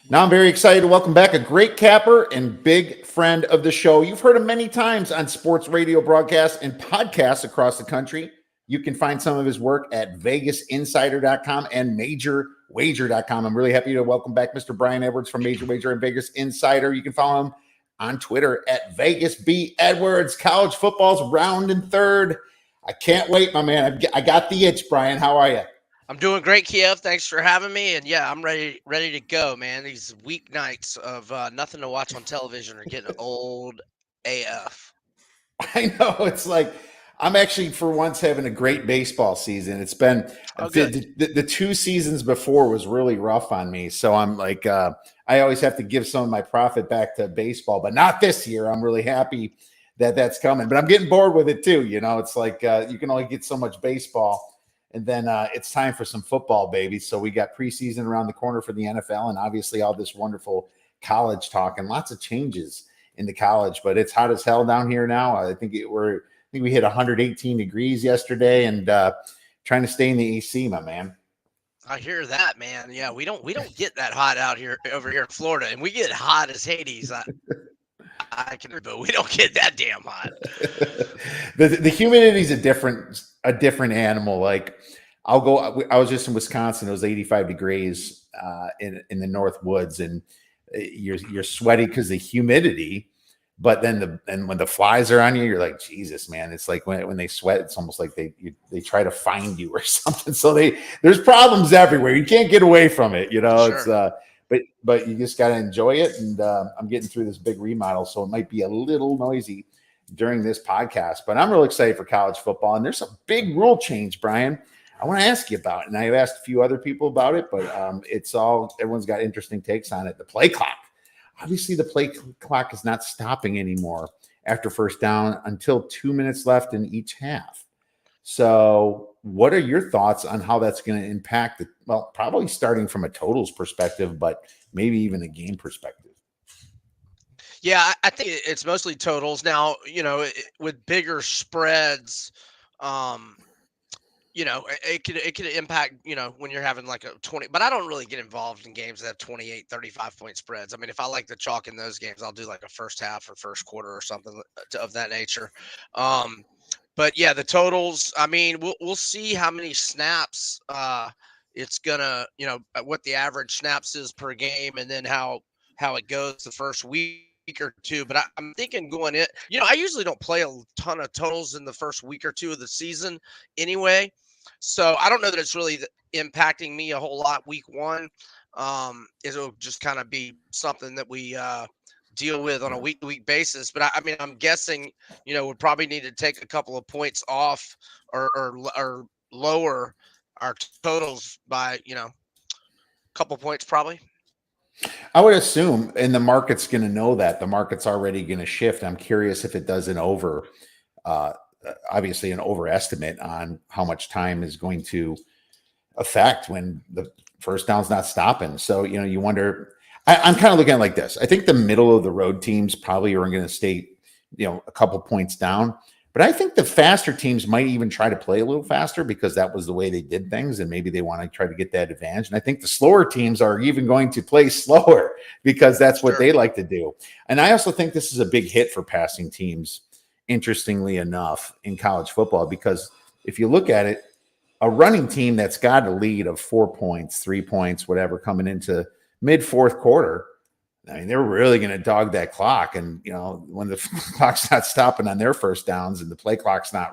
Now I'm very excited to welcome back a great capper and big friend of the show. You've heard him many times on sports radio broadcasts and podcasts across the country. You can find some of his work at vegasinsider.com and majorwager.com. I'm really happy to welcome back Mr. Brian Edwards from Major Wager and Vegas Insider. You can follow him on Twitter at VegasBEdwards. College football's round and third. I can't wait, my man. I got the itch, Brian. How are you? I'm doing great, Kiev. Thanks for having me. And yeah, I'm ready to go, man. These weeknights of nothing to watch on television are getting old AF. I know. It's like I'm actually for once having a great baseball season. It's been Oh, good. the two seasons before was really rough on me. So I'm like, I always have to give some of my profit back to baseball, but not this year. I'm really happy that that's coming, but I'm getting bored with it too. You know, it's like you can only get so much baseball. And then it's time for some football, baby. So we got preseason around the corner for the NFL and obviously all this wonderful college talk and lots of changes in the college, but it's hot as hell down here now. I think we hit 118 degrees yesterday and trying to stay in the AC, my man. I hear that, man. Yeah, we don't get that hot out here over here in Florida, and we get hot as Hades. I can, but we don't get that damn hot. The humidity is a different animal. Like I was just in Wisconsin. It was 85 degrees in the North Woods, and you're sweaty because the humidity. But then when the flies are on you, you're like, Jesus, man. It's like when they sweat, it's almost like they try to find you or something. So there's problems everywhere. You can't get away from it. You know, Sure. but you just got to enjoy it. And I'm getting through this big remodel, so it might be a little noisy during this podcast. But I'm real excited for college football. And there's a big rule change, Brian. I want to ask you about it. And I've asked a few other people about it, but everyone's got interesting takes on it. The play clock. Obviously, the play clock is not stopping anymore after first down until 2 minutes left in each half. So, what are your thoughts on how that's going to impact it? Well, probably starting from a totals perspective, but maybe even a game perspective. Yeah, I think it's mostly totals now. With bigger spreads, um, it could impact, when you're having like a 20, but I don't really get involved in games that have 28, 35 point spreads. I mean, if I like the chalk in those games, I'll do like a first half or first quarter or something of that nature. Um, but yeah, the totals, I mean, we'll see how many snaps it's gonna, what the average snaps is per game, and then how it goes the first week or two. But I'm thinking going in, I usually don't play a ton of totals in the first week or two of the season anyway. So I don't know that it's really impacting me a whole lot week one. It'll just kind of be something that we deal with on a week to week basis. But I mean, I'm guessing, we probably need to take a couple of points off or lower our totals by, a couple points probably. I would assume, and the market's going to know that the market's already going to shift. I'm curious if it does uh, obviously, an overestimate on how much time is going to affect when the first down's not stopping. So, you wonder. I'm kind of looking at it like this. I think the middle of the road teams probably are going to stay, a couple points down. But I think the faster teams might even try to play a little faster because that was the way they did things, and maybe they want to try to get that advantage. And I think the slower teams are even going to play slower because that's what Sure. they like to do. And I also think this is a big hit for passing teams, interestingly enough, in college football, because if you look at it, a running team that's got a lead of 4 points, 3 points, whatever, coming into mid fourth quarter, I mean, they're really going to dog that clock. And, when the clock's not stopping on their first downs and the play clock's not,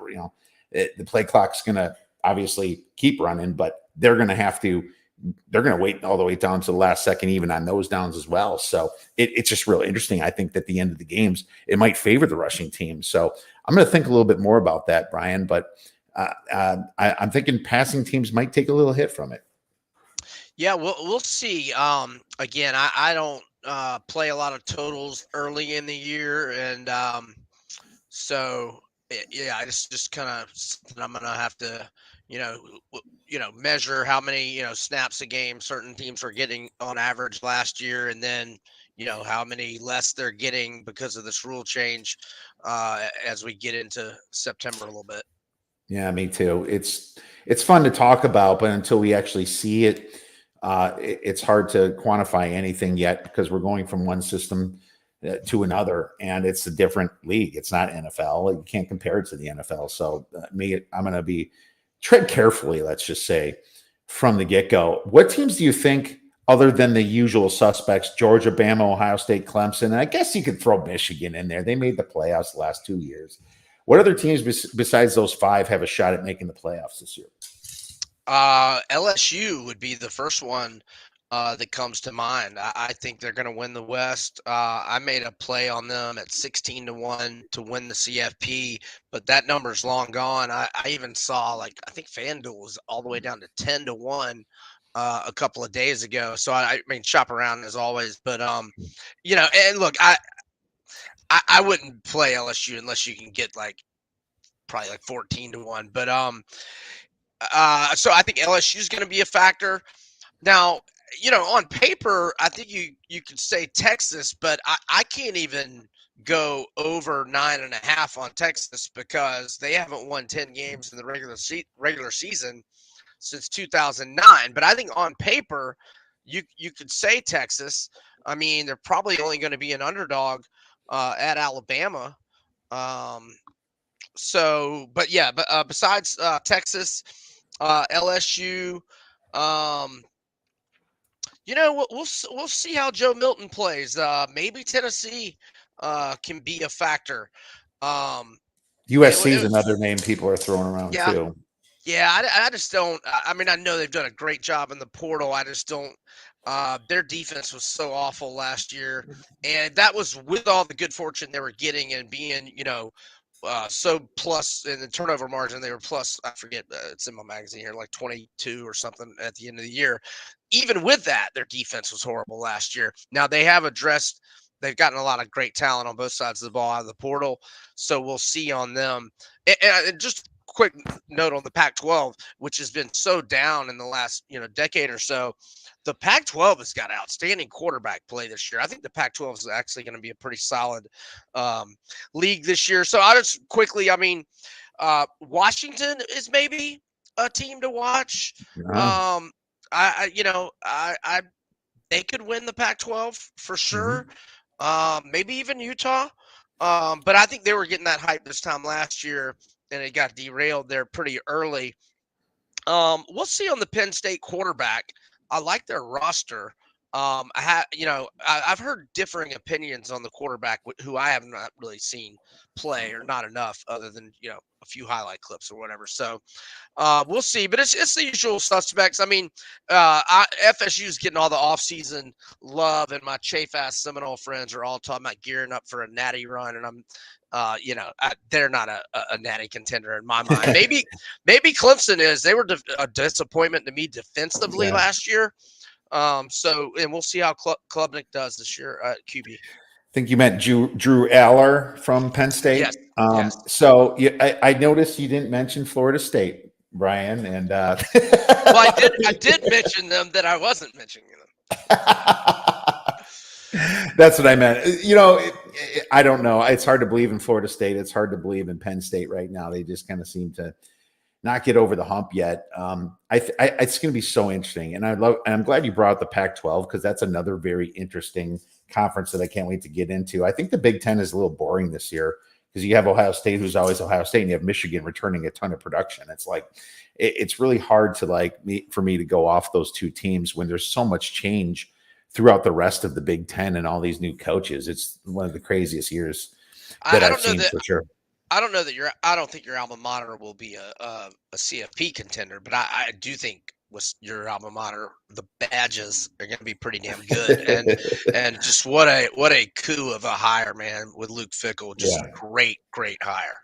the play clock's going to obviously keep running, but they're going to wait all the way down to the last second, even on those downs as well. So it's just really interesting. I think that the end of the games, it might favor the rushing team. So I'm going to think a little bit more about that, Brian, but I'm thinking passing teams might take a little hit from it. Yeah, we'll see. Again, I don't play a lot of totals early in the year, and so yeah, it's just kind of something I'm gonna have to, measure how many snaps a game certain teams are getting on average last year, and then how many less they're getting because of this rule change as we get into September a little bit. Yeah, me too. It's fun to talk about, but until we actually see it, It's hard to quantify anything yet because we're going from one system to another, and it's a different league. It's not NFL. You can't compare it to the NFL. So I'm going to be tread carefully, let's just say, from the get-go. What teams do you think, other than the usual suspects, Georgia, Bama, Ohio State, Clemson, and I guess you could throw Michigan in there. They made the playoffs the last 2 years. What other teams besides those 5 have a shot at making the playoffs this year? LSU would be the first one that comes to mind. I think they're going to win the West. I made a play on them at 16-1 to win the CFP, but that number's long gone. I even saw, I think FanDuel was all the way down to 10-1 a couple of days ago. So I mean, shop around as always, but and look, I wouldn't play LSU unless you can get probably 14-1, but so I think LSU is going to be a factor. Now, on paper, I think you could say Texas, but I can't even go over 9.5 on Texas because they haven't won 10 games in the regular season since 2009. But I think on paper, you could say Texas. I mean, they're probably only going to be an underdog at Alabama. But besides Texas, LSU, we'll see how Joe Milton plays. Maybe Tennessee can be a factor. USC is another name people are throwing around too. Yeah, I just don't. I mean, I know they've done a great job in the portal. I just don't. Their defense was so awful last year, and that was with all the good fortune they were getting and being, so plus in the turnover margin, they were plus, I forget, it's in my magazine here, 22 or something at the end of the year. Even with that, their defense was horrible last year. Now they've gotten a lot of great talent on both sides of the ball out of the portal. So we'll see on them. And just quick note on the Pac-12, which has been so down in the last, decade or so. The Pac-12 has got outstanding quarterback play this year. I think the Pac-12 is actually going to be a pretty solid league this year. So I'll just quickly, Washington is maybe a team to watch. Yeah. They could win the Pac-12 for sure. Maybe even Utah. But I think they were getting that hype this time last year, and it got derailed there pretty early. We'll see on the Penn State quarterback. I like their roster. I've heard differing opinions on the quarterback who I have not really seen play or not enough other than, a few highlight clips or whatever. So we'll see, but it's the usual suspects. I mean, FSU is getting all the offseason love, and my chafe-ass Seminole friends are all talking about gearing up for a natty run, and I'm they're not a natty contender in my mind. Maybe Clemson is. They were a disappointment to me defensively last year. And we'll see how Klubnik does this year at QB. I think you meant Drew Aller from Penn State. Yes. Yes. So I noticed you didn't mention Florida State, Brian, and well, I did mention them that I wasn't mentioning them. That's what I meant. I don't know. It's hard to believe in Florida State. It's hard to believe in Penn State right now. They just kind of seem to not get over the hump yet. It's going to be so interesting, and I'm glad you brought up the Pac-12 because that's another very interesting conference that I can't wait to get into. I think the Big Ten is a little boring this year because you have Ohio State, who's always Ohio State, and you have Michigan returning a ton of production. It's really hard for me to go off those two teams when there's so much change throughout the rest of the Big Ten and all these new coaches. It's one of the craziest years that I've seen for sure. I don't think your alma mater will be a CFP contender, but I do think with your alma mater, the badges are going to be pretty damn good. and just what a coup of a hire, man, with Luke Fickell. Just great hire.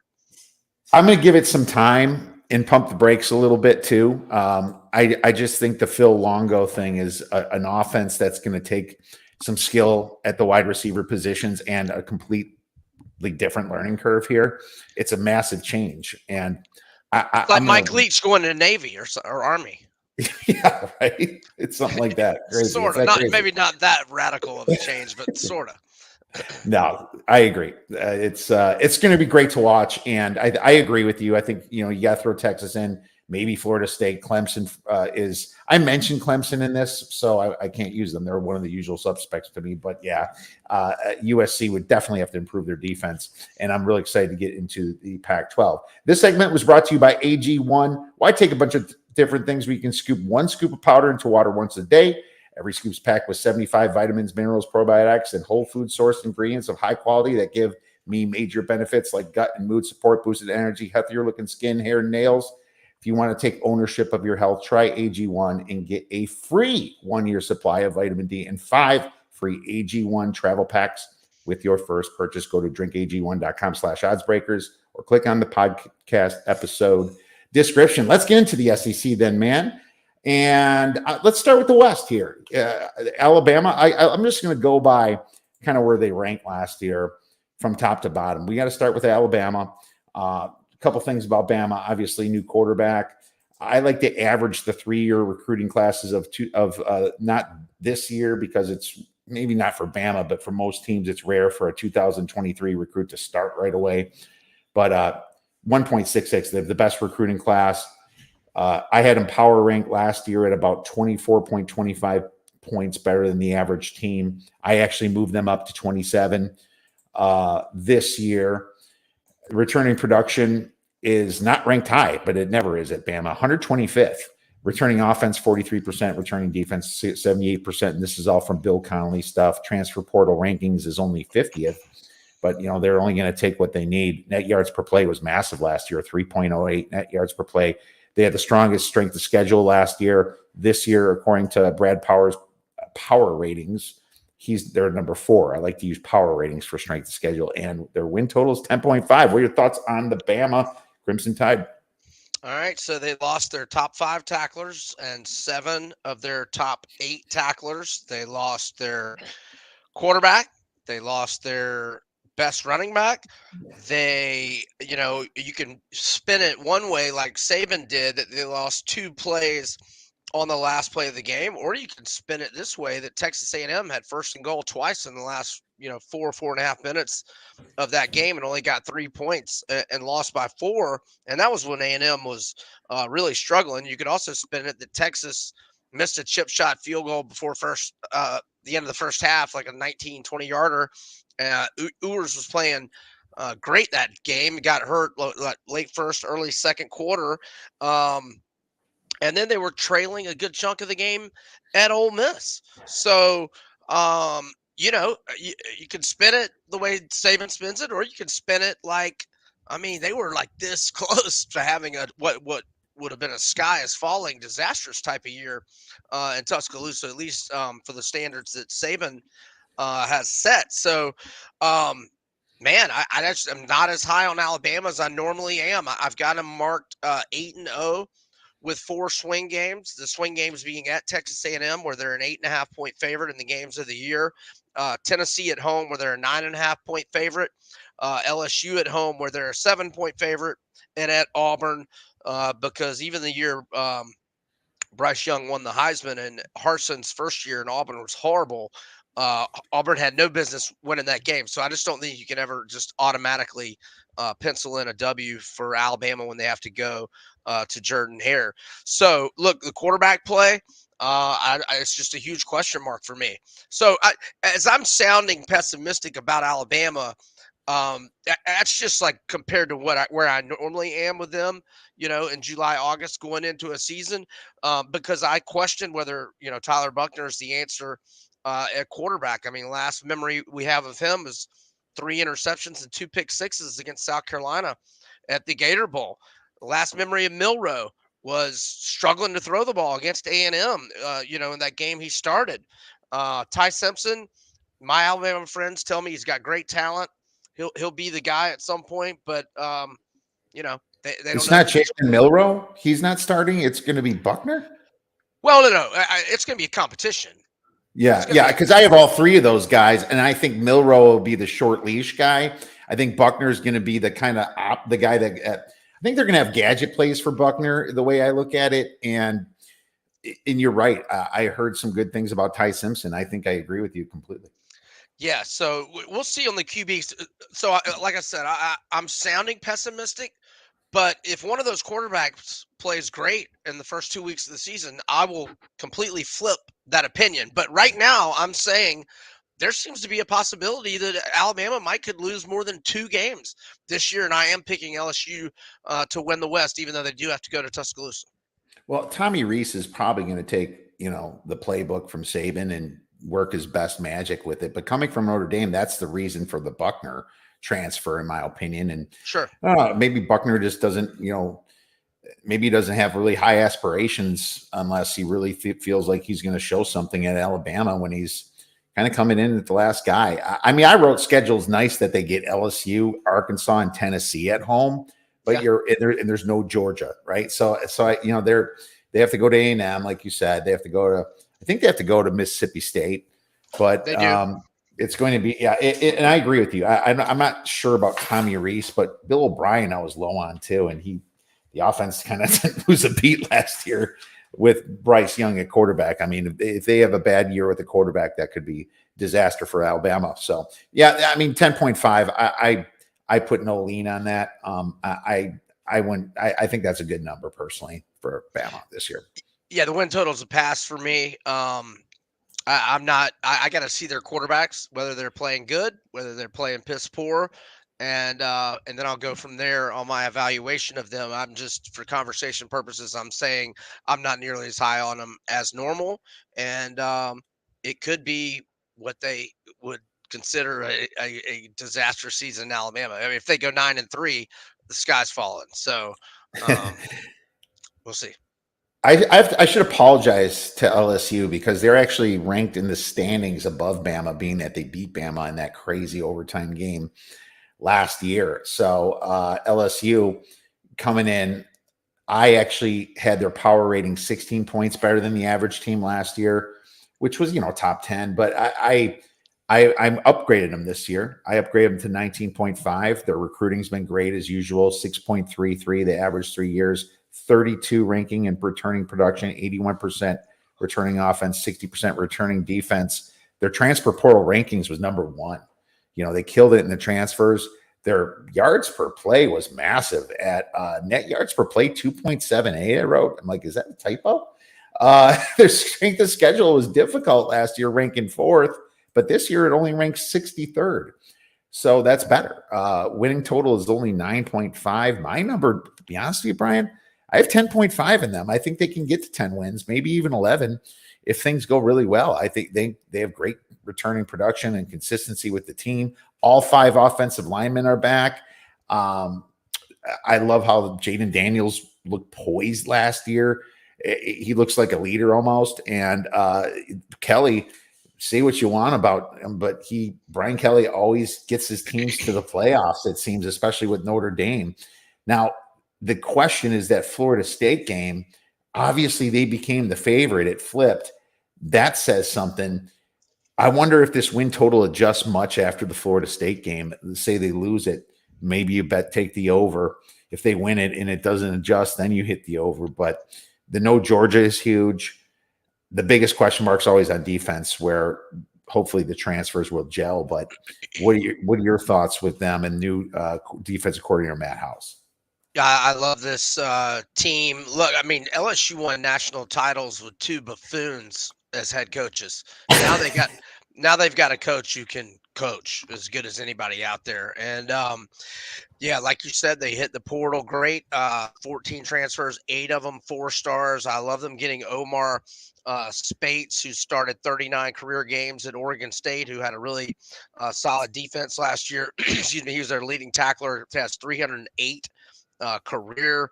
I'm going to give it some time and pump the brakes a little bit too. I just think the Phil Longo thing is an offense that's going to take some skill at the wide receiver positions and a completely different learning curve here. It's a massive change, and Mike Leach going to the Navy or Army. Yeah, right. It's something like that. Crazy. Sort of. Maybe not that radical of a change, but sort of. No, I agree. It's going to be great to watch, and I agree with you. I think you got to throw Texas in. maybe Florida State. Clemson I mentioned Clemson in this, so I can't use them. They're one of the usual suspects to me. But yeah, USC would definitely have to improve their defense. And I'm really excited to get into the Pac-12. This segment was brought to you by AG1. Why take a bunch of different things? We can scoop one scoop of powder into water once a day. Every scoop's packed with 75 vitamins, minerals, probiotics, and whole food sourced ingredients of high quality that give me major benefits like gut and mood support, boosted energy, healthier looking skin, hair, and nails. If you want to take ownership of your health, try AG1 and get a free 1-year supply of vitamin D and 5 free AG1 travel packs with your first purchase. Go to drinkag1.com/oddsbreakers or click on the podcast episode description. Let's get into the SEC then, man. And let's start with the West here. Alabama, I'm just going to go by kind of where they ranked last year from top to bottom. We got to start with Alabama. A couple things about Bama. Obviously, new quarterback. I like to average the 3-year recruiting classes of not this year because it's maybe not for Bama, but for most teams, it's rare for a 2023 recruit to start right away. But 1.66, they have the best recruiting class. I had them power ranked last year at about 24.25 points better than the average team. I actually moved them up to 27 this year. Returning production is not ranked high, but it never is at Bama. 125th. Returning offense, 43%. Returning defense, 78%. And this is all from Bill Connolly stuff. Transfer portal rankings is only 50th. But, they're only going to take what they need. Net yards per play was massive last year, 3.08 net yards per play. They had the strongest strength of schedule last year. This year, according to Brad Power's power ratings, they're number 4. I like to use power ratings for strength of schedule, and their win total is 10.5. What are your thoughts on the Bama Crimson Tide? All right, so they lost their top 5 tacklers and 7 of their top 8 tacklers. They lost their quarterback. They lost their best running back. They, you can spin it one way like Saban did, that they lost 2 plays on the last play of the game, or you can spin it this way, that Texas A&M had first and goal twice in the last 4.5 minutes of that game and only got 3 points and lost by 4, and that was when A&M was really struggling. You could also spin it that Texas missed a chip shot field goal before the end of the first half, like a 19-20 yarder. Ewers was playing great that game. Got hurt late first, early second quarter. And then they were trailing a good chunk of the game at Ole Miss. So, you can spin it the way Saban spins it, or you can spin it like, they were like this close to having what would have been a sky is falling disastrous type of year in Tuscaloosa, at least for the standards that Saban has set. So, man, I just am not as high on Alabama as I normally am. I've got them marked 8-0 with 4 swing games. The swing games being at Texas A&M, where they're an 8.5 point favorite in the games of the year. Tennessee at home, where they're a 9.5 point favorite. LSU at home, where they're a 7 point favorite, and at Auburn, because even the year Bryce Young won the Heisman and Harson's first year in Auburn was horrible, Auburn had no business winning that game. So I just don't think you can ever just automatically pencil in a W for Alabama when they have to go to Jordan Hare. So look, the quarterback play, it's just a huge question mark for me. So as I'm sounding pessimistic about Alabama, that's just like compared to where I normally am with them, in July, August going into a season, because I question whether, Tyler Buchner is the answer at quarterback. Last memory we have of him is 3 interceptions and 2 pick sixes against South Carolina at the Gator Bowl. Last memory of Milroe was struggling to throw the ball against A&M, in that game he started. Ty Simpson, my Alabama friends tell me he's got great talent. He'll be the guy at some point, but they don't It's know. not Jason Milroe. He's not starting. It's going to be Buckner. Well, no. It's going to be a competition. Yeah, because I have all 3 of those guys, and I think Milroe will be the short leash guy. I think Buckner is going to be the kind of the guy that I think they're going to have gadget plays for Buckner, the way I look at it. And you're right. I heard some good things about Ty Simpson. I think I agree with you completely. Yeah, so we'll see on the QBs. So, like I said, I'm sounding pessimistic, But if one of those quarterbacks plays great in the first 2 weeks of the season, I will completely flip that opinion. But right now, I'm saying there seems to be a possibility that Alabama could lose more than 2 games this year, and I am picking LSU to win the West, even though they do have to go to Tuscaloosa. Well, Tommy Reese is probably going to take, the playbook from Saban and work his best magic with it. But coming from Notre Dame, that's the reason for the Buckner transfer, in my opinion. And Sure. I don't know, maybe Buckner just doesn't, maybe he doesn't have really high aspirations unless he really feels like he's going to show something at Alabama when he's kind of coming in at the last guy. I mean, I wrote schedules nice that they get LSU, Arkansas, and Tennessee at home, but Yeah. there's no Georgia, right? So they have to go to A&M, like you said. They have to go to, I think they have to go to Mississippi State, but They do. it's going to be, and I agree with you. I'm not sure about Tommy Reese, but Bill O'Brien I was low on too, and the offense kind of didn't lose a beat last year with Bryce Young at quarterback. I mean, if they have a bad year with a quarterback, that could be disaster for Alabama. So yeah, I mean, 10.5. I put no lean on that. I think that's a good number personally for Bama this year. Yeah, the win total is a pass for me. I'm not. I got to see their quarterbacks, whether they're playing good, whether they're playing piss poor, and then I'll go from there on my evaluation of them. I'm just, for conversation purposes, I'm saying I'm not nearly as high on them as normal, and it could be what they would consider a disaster season in Alabama. I mean, if they go 9-3, the sky's falling. So um, we'll see. I should apologize to LSU because they're actually ranked in the standings above Bama, being that they beat Bama in that crazy overtime game last year. So LSU coming in, I actually had their power rating 16 points better than the average team last year, which was top 10. But I upgraded them this year. I upgraded them to 19.5. Their recruiting's been great as usual. 6.33. They averaged 3 years. 32 ranking in returning production, 81% returning offense, 60% returning defense. Their transfer portal rankings was number 1. They killed it in the transfers. Their yards per play was massive at net yards per play, 2.78. I wrote, I'm like, is that a typo? Their strength of schedule was difficult last year, ranking 4th, but this year it only ranks 63rd. So that's better. Winning total is only 9.5. My number, to be honest with you, Brian, I have 10.5 in them. I think they can get to 10 wins, maybe even 11 if things go really well. I think they have great returning production and consistency with the team. All 5 offensive linemen are back. I love how Jaden Daniels looked poised last year. He looks like a leader almost. And Kelly, say what you want about him, but Brian Kelly always gets his teams to the playoffs, it seems, especially with Notre Dame. Now, the question is that Florida State game, obviously they became the favorite. It flipped. That says something. I wonder if this win total adjusts much after the Florida State game. Say they lose it, maybe you take the over. If they win it and it doesn't adjust, then you hit the over. But the no Georgia is huge. The biggest question mark's always on defense, where hopefully the transfers will gel. But what are your thoughts with them and new defensive coordinator Matt House? I love this team. Look, I mean, LSU won national titles with 2 buffoons as head coaches. Now they've got a coach who can coach as good as anybody out there. And yeah, like you said, they hit the portal great. 14 transfers, 8 of them 4 stars. I love them getting Omar Spates, who started 39 career games at Oregon State, who had a really solid defense last year. Excuse me, he was their leading tackler, has 308 career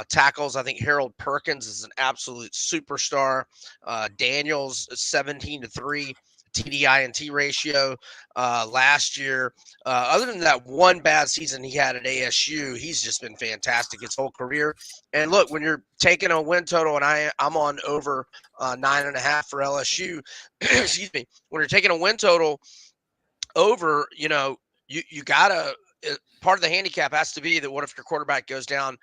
tackles. I think Harold Perkins is an absolute superstar. Daniels 17-3 TDI&T ratio last year. Other than that one bad season he had at ASU, he's just been fantastic his whole career. And look, when you're taking a win total, and I'm on over 9.5 for LSU, excuse me, when you're taking a win total over, you gotta part of the handicap has to be that what if your quarterback goes down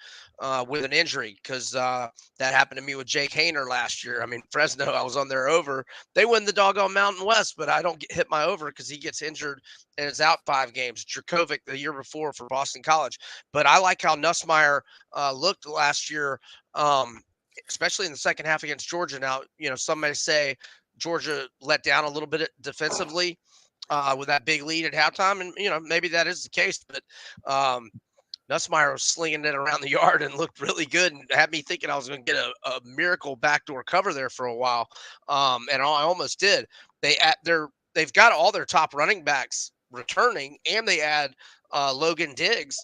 with an injury? Because that happened to me with Jake Hayner last year. I mean, Fresno, I was on their over. They win the doggone Mountain West, but I don't hit my over because he gets injured and is out 5 games. Dracovic the year before for Boston College. But I like how Nussmeier looked last year, especially in the second half against Georgia. Now, some may say Georgia let down a little bit defensively with that big lead at halftime. And, maybe that is the case, but Nussmeier was slinging it around the yard and looked really good and had me thinking I was going to get a miracle backdoor cover there for a while. And I almost did. They've got all their top running backs returning, and they add Logan Diggs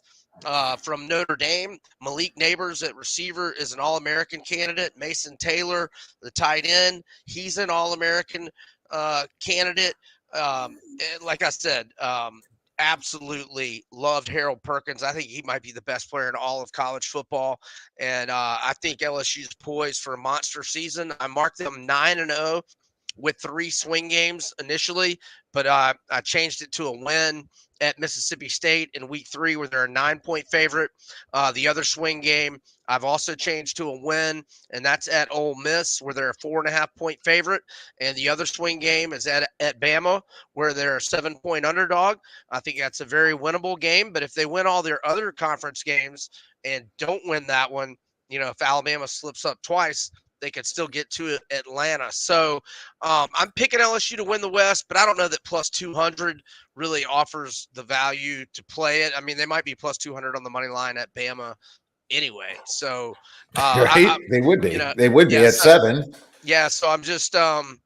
from Notre Dame. Malik Neighbors at receiver is an All-American candidate. Mason Taylor, the tight end, he's an All-American candidate. And like I said, absolutely loved Harold Perkins. I think he might be the best player in all of college football. And I think LSU's poised for a monster season. I marked them 9-0 with 3 swing games initially, but I changed it to a win at Mississippi State in week 3 where they're a 9-point favorite. The other swing game I've also changed to a win, and that's at Ole Miss where they're a 4.5-point favorite. And the other swing game is at Bama where they're a 7-point underdog. I think that's a very winnable game, but if they win all their other conference games and don't win that one, if Alabama slips up twice, they could still get to Atlanta. So I'm picking LSU to win the West, but I don't know that plus 200 really offers the value to play it. I mean, they might be plus 200 on the money line at Bama anyway. So, Right? They would be. They would be yeah, at 7. yeah. So I'm just, I'm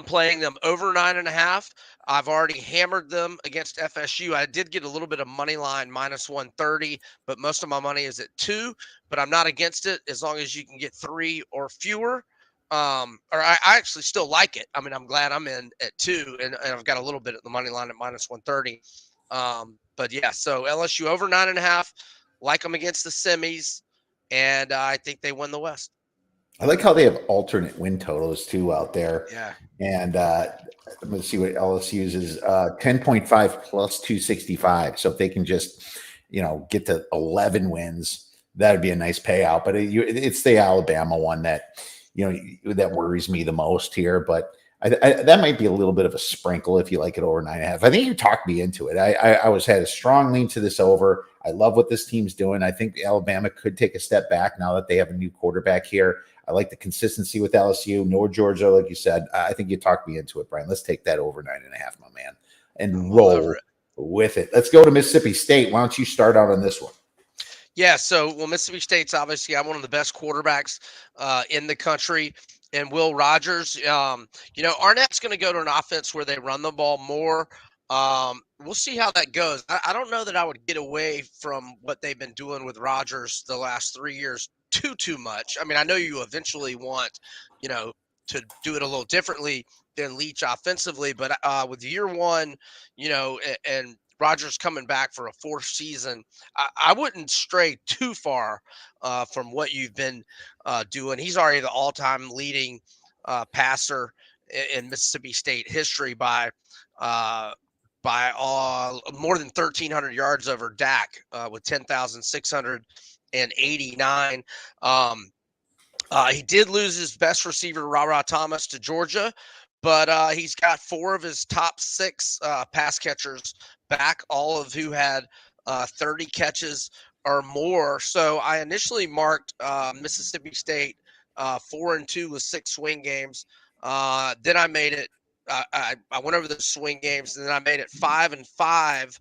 playing them over 9.5. I've already hammered them against FSU. I did get a little bit of money line minus 130, but most of my money is at 2. But I'm not against it as long as you can get 3 or fewer. Or I actually still like it. I mean, I'm glad I'm in at 2, and I've got a little bit of the money line at minus 130. But yeah, so LSU over 9.5. Like them against the semis, and I think they win the West. I like how they have alternate win totals too out there. Yeah. And let's see what LSU's is 10.5 plus 265. So if they can just, get to 11 wins, that'd be a nice payout. But it's the Alabama one that, that worries me the most here. But that might be a little bit of a sprinkle if you like it over 9.5. I think you talked me into it. I had a strong lean to this over. I love what this team's doing. I think Alabama could take a step back now that they have a new quarterback here. I like the consistency with LSU, nor Georgia, like you said. I think you talked me into it, Brian. Let's take that over 9.5, my man, and roll with it. Let's go to Mississippi State. Why don't you start out on this one? Yeah, so Mississippi State's obviously got one of the best quarterbacks in the country, and Will Rogers. Arnett's going to go to an offense where they run the ball more. We'll see how that goes. I don't know that I would get away from what they've been doing with Rogers the last 3 years too much. I mean, I know you eventually want, to do it a little differently than Leach offensively, but with year one, and Rogers coming back for a 4th season, I wouldn't stray too far from what you've been doing. He's already the all-time leading passer in Mississippi State history by more than 1,300 yards over Dak with 10,689. He did lose his best receiver, Ra Thomas, to Georgia, but he's got 4 of his top 6 pass catchers back, all of who had 30 catches or more. So I initially marked Mississippi State 4-2 with 6 swing games. Then I made it. I went over the swing games, and then I made it 5-5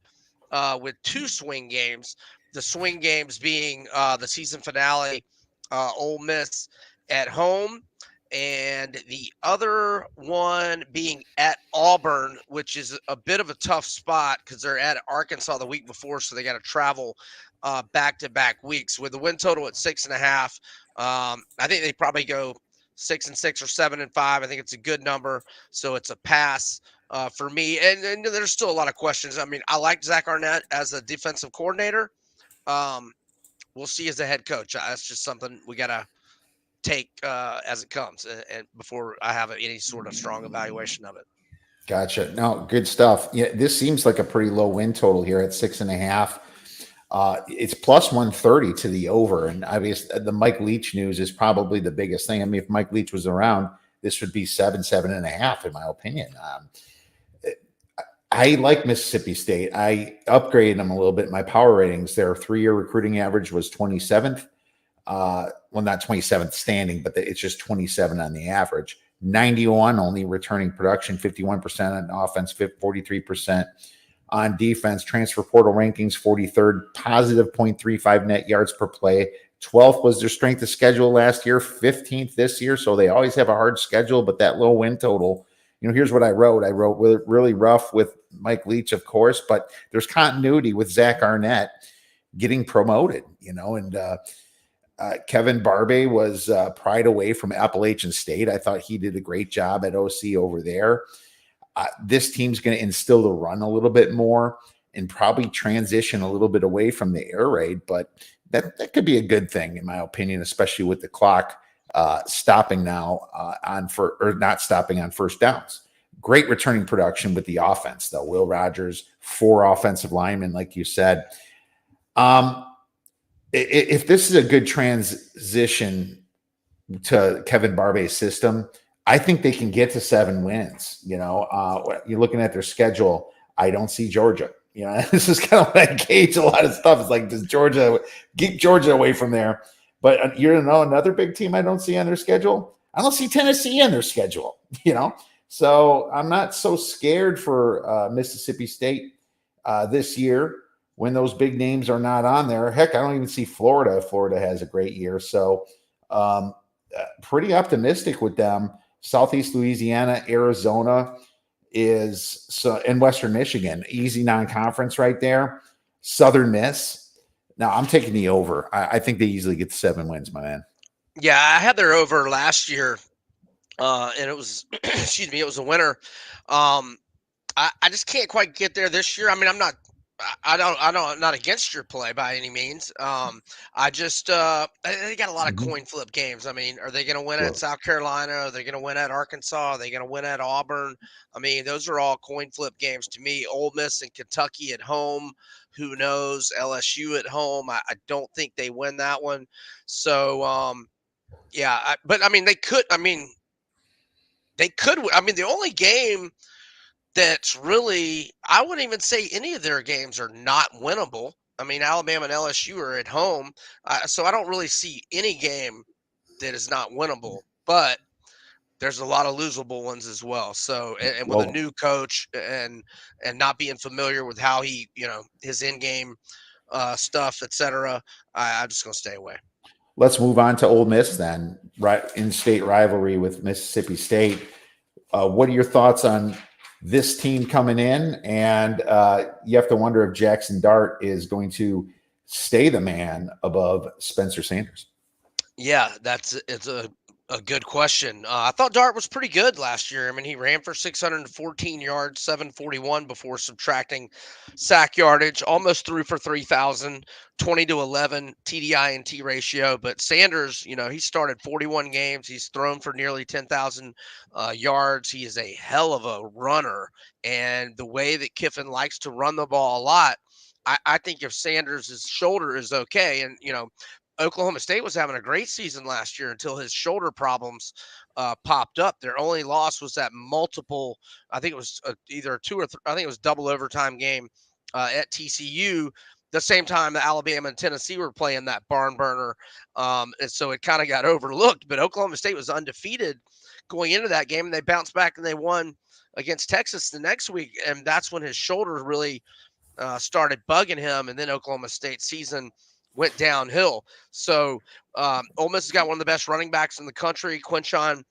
with 2 swing games. The swing games being the season finale, Ole Miss at home, and the other one being at Auburn, which is a bit of a tough spot because they're at Arkansas the week before, so they got to travel back-to-back weeks. With the win total at 6.5, I think they probably go 6-6 or 7-5. I think it's a good number, so it's a pass for me. And there's still a lot of questions. I mean, I like Zach Arnett as a defensive coordinator. We'll see as a head coach. That's just something we got to take as it comes, and before I have any sort of strong evaluation of it. Gotcha. No, good stuff. Yeah, this seems like a pretty low win total here at 6.5. It's plus 130 to the over. And obviously, the Mike Leach news is probably the biggest thing. I mean, if Mike Leach was around, this would be 7.5, in my opinion. I like Mississippi State. I upgraded them a little bit. My power ratings, their 3-year recruiting average was 27th. Well, not 27th standing, but it's just 27 on the average. 91 only returning production, 51% on offense, 43% on defense. Transfer portal rankings, 43rd, positive 0.35 net yards per play. 12th was their strength of schedule last year, 15th this year. So they always have a hard schedule, but that low win total. Here's what I wrote. I wrote really rough with Mike Leach, of course, but there's continuity with Zach Arnett getting promoted, and Kevin Barbe was pried away from Appalachian State. I thought he did a great job at OC over there. This team's going to instill the run a little bit more and probably transition a little bit away from the air raid, but that could be a good thing, in my opinion, especially with the clock stopping now not stopping on first downs. Great returning production with the offense, though. Will Rogers, 4 offensive linemen, like you said. If this is a good transition to Kevin Barbe's system, I think they can get to 7 wins. You're looking at their schedule. I don't see Georgia. This is kind of like gauge a lot of stuff. It's like, does Georgia get Georgia away from there? But another big team I don't see on their schedule. I don't see Tennessee on their schedule. So I'm not so scared for Mississippi State this year when those big names are not on there. Heck, I don't even see Florida. Florida has a great year. So pretty optimistic with them. Southeast Louisiana, Arizona and Western Michigan, easy non-conference right there. Southern Miss. Now I'm taking the over. I think they easily get to 7 wins, my man. Yeah, I had their over last year, and it was, excuse me, it was a winner. I just can't quite get there this year. I mean, I'm not against your play by any means. I just they got a lot of coin flip games. I mean, are they going to win at South Carolina? Are they going to win at Arkansas? Are they going to win at Auburn? I mean, those are all coin flip games to me. Ole Miss and Kentucky at home. Who knows? LSU at home. I don't think they win that one. So yeah, but I mean, they could. I mean, they could. I mean, the only game that's really, I wouldn't even say any of their games are not winnable. I mean, Alabama and LSU are at home, so I don't really see any game that is not winnable. But there's a lot of losable ones as well. So, and with a new coach and not being familiar with how he, his in-game stuff, etc., I'm just going to stay away. Let's move on to Ole Miss then, right? In-state rivalry with Mississippi State. What are your thoughts on this team coming in? And you have to wonder if Jackson Dart is going to stay the man above Spencer Sanders. Yeah, it's a good question. I thought Dart was pretty good last year. I mean, he ran for 614 yards, 741 before subtracting sack yardage, almost threw for 3,000, 20-11 TDI&T ratio. But Sanders, he started 41 games. He's thrown for nearly 10,000 yards. He is a hell of a runner. And the way that Kiffin likes to run the ball a lot, I think if Sanders' shoulder is okay, and, Oklahoma State was having a great season last year until his shoulder problems popped up. Their only loss was that multiple, I think it was either 2 or 3, I think it was double overtime game at TCU. The same time that Alabama and Tennessee were playing that barn burner. And so it kind of got overlooked. But Oklahoma State was undefeated going into that game, and they bounced back and they won against Texas the next week. And that's when his shoulder really started bugging him. And then Oklahoma State season went downhill. So Ole Miss has got one of the best running backs in the country, Quinshon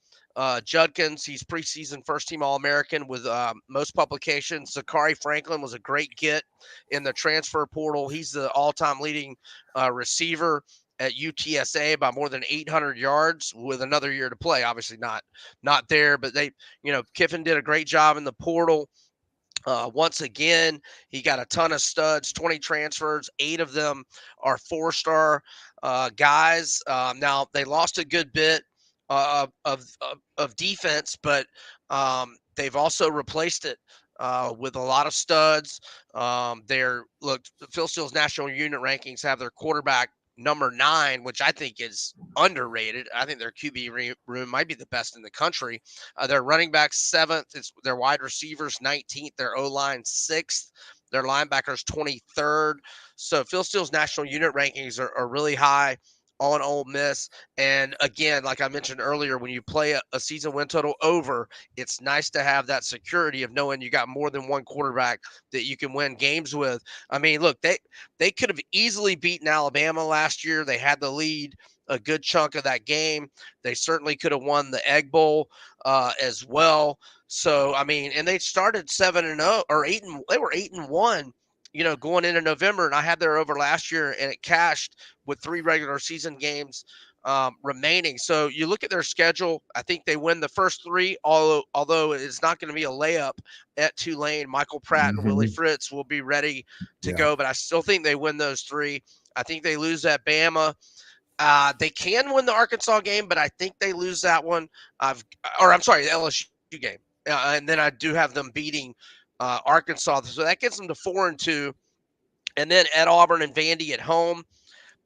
Judkins. He's preseason first-team All-American with most publications. Zachary Franklin was a great get in the transfer portal. He's the all-time leading receiver at UTSA by more than 800 yards with another year to play. Obviously not there, but Kiffin did a great job in the portal. Once again, he got a ton of studs, 20 transfers, 8 of them are 4-star guys. Now they lost a good bit of defense, but They've also replaced it with a lot of studs. Phil Steele's national unit rankings have their quarterback number 9, which I think is underrated. I think their QB room might be the best in the country. Their running back 7th. It's their wide receivers 19th. Their O line 6th. Their linebackers 23rd. So Phil Steele's national unit rankings are really high on Ole Miss. And again, like I mentioned earlier, when you play a season win total over, it's nice to have that security of knowing you got more than one quarterback that you can win games with. I mean, look, they could have easily beaten Alabama last year. They had the lead a good chunk of that game. They certainly could have won the Egg Bowl as well. So I mean, and they started 7-0 or 8 and they were 8-1. Going into November, and I had their over last year, and it cashed with 3 regular season games remaining. So you look at their schedule. I think they win the first 3, although it's not going to be a layup at Tulane. Michael Pratt and Willie Mhm. Fritz will be ready to Yeah. go, but I still think they win those 3. I think they lose at Bama. They can win the Arkansas game, but I think they lose that one. I'm sorry, the LSU game, and then I do have them beating Arkansas, so that gets them to 4-2, and then at Auburn and Vandy at home.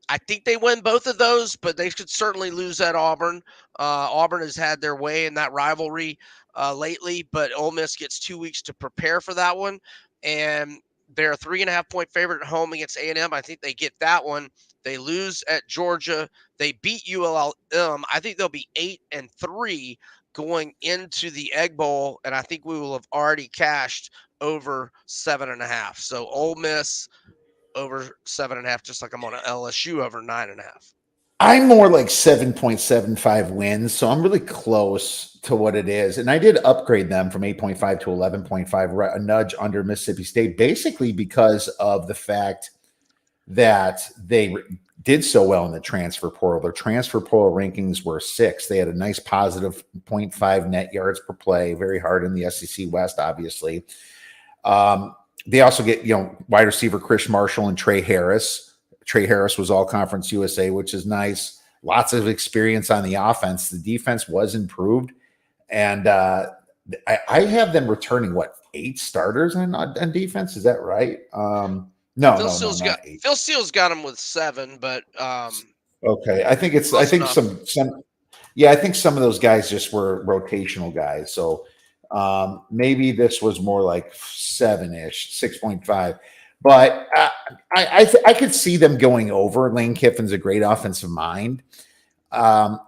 I think they win both of those, but they could certainly lose at Auburn. Auburn has had their way in that rivalry lately, but Ole Miss gets 2 weeks to prepare for that one, and they're a 3.5-point favorite at home against A&M. I think they get that one. They lose at Georgia. They beat ULM. I think they'll be 8-3 going into the Egg Bowl, and I think we will have already cashed over 7.5. So Ole Miss over 7.5, just like I'm on an LSU over 9.5. I'm more like 7.75 wins, so I'm really close to what it is. And I did upgrade them from 8.5 to 11.5, a nudge under Mississippi State, basically because of the fact that they did so well in the transfer portal. Their transfer portal rankings were 6. They had a nice positive 0.5 net yards per play, very hard in the SEC West, obviously. They also get, wide receiver Chris Marshall and Trey Harris. Trey Harris was all conference USA, which is nice. Lots of experience on the offense. The defense was improved. And I have them returning, 8 starters on defense? Is that right? No, not 8. Phil Steele's got them with 7, but Okay. I think I think some of those guys just were rotational guys. So maybe this was more like 7-ish, 6.5. But I could see them going over. Lane Kiffin's a great offensive mind. That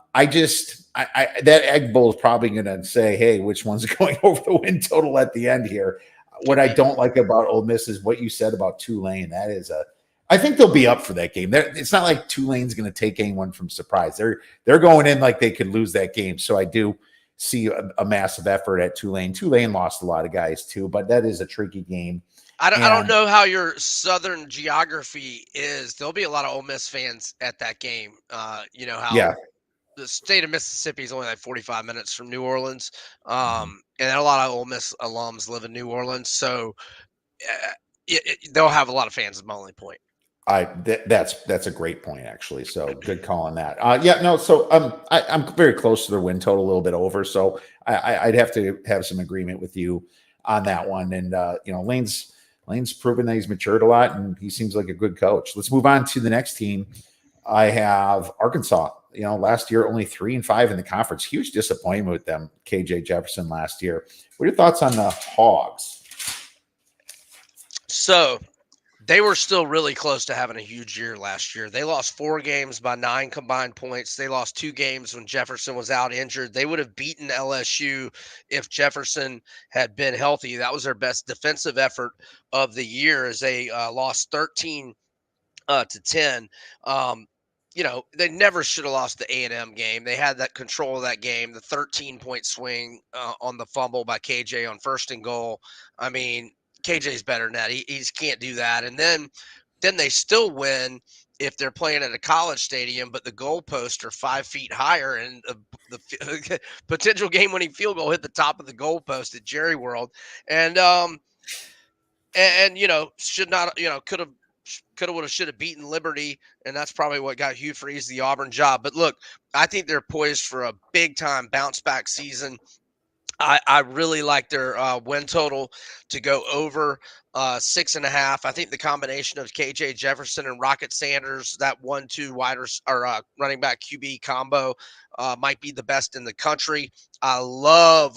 Egg Bowl is probably going to say, hey, which one's going over the win total at the end here? What I don't like about Ole Miss is what you said about Tulane. I think they'll be up for that game. It's not like Tulane's going to take anyone from surprise. They're going in like they could lose that game. So I do see a massive effort at Tulane. Tulane lost a lot of guys too, but that is a tricky game. I don't know how your southern geography is. There'll be a lot of Ole Miss fans at that game. You know how the state of Mississippi is only like 45 minutes from New Orleans, and a lot of Ole Miss alums live in New Orleans, so they'll have a lot of fans. Is my only point. That's a great point, actually. So good call on that. So I'm very close to their win total, a little bit over. So I'd have to have some agreement with you on that one. And Lane's proven that he's matured a lot, and he seems like a good coach. Let's move on to the next team. I have Arkansas. Last year only 3-5 in the conference. Huge disappointment with them. KJ Jefferson last year. What are your thoughts on the Hogs? So they were still really close to having a huge year last year. They lost 4 games by 9 combined points. They lost 2 games when Jefferson was out injured. They would have beaten LSU if Jefferson had been healthy. That was their best defensive effort of the year as they lost 13 to 10. They never should have lost the A&M game. They had that control of that game, the 13-point swing on the fumble by KJ on 1st and goal. I mean, KJ's better than that. He just can't do that. And then they still win if they're playing at a college stadium, but the goalposts are 5 feet higher, and the potential game-winning field goal hit the top of the goalpost at Jerry World. And should not, could have, should have beaten Liberty, and that's probably what got Hugh Freeze the Auburn job. But look, I think they're poised for a big-time bounce-back season. I really like their win total to go over 6.5. I think the combination of KJ Jefferson and Rocket Sanders, that 1-2 running back QB combo, might be the best in the country. I love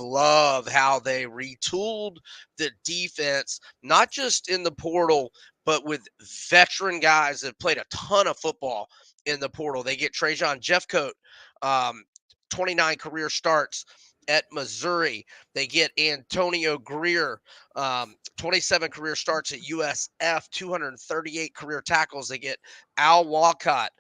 how they retooled the defense, not just in the portal, but with veteran guys that played a ton of football in the portal. They get Trajan Jeffcoat, um, 29 career starts at Missouri. They get Antonio Greer, 27 career starts at USF, 238 career tackles. They get Al Walcott,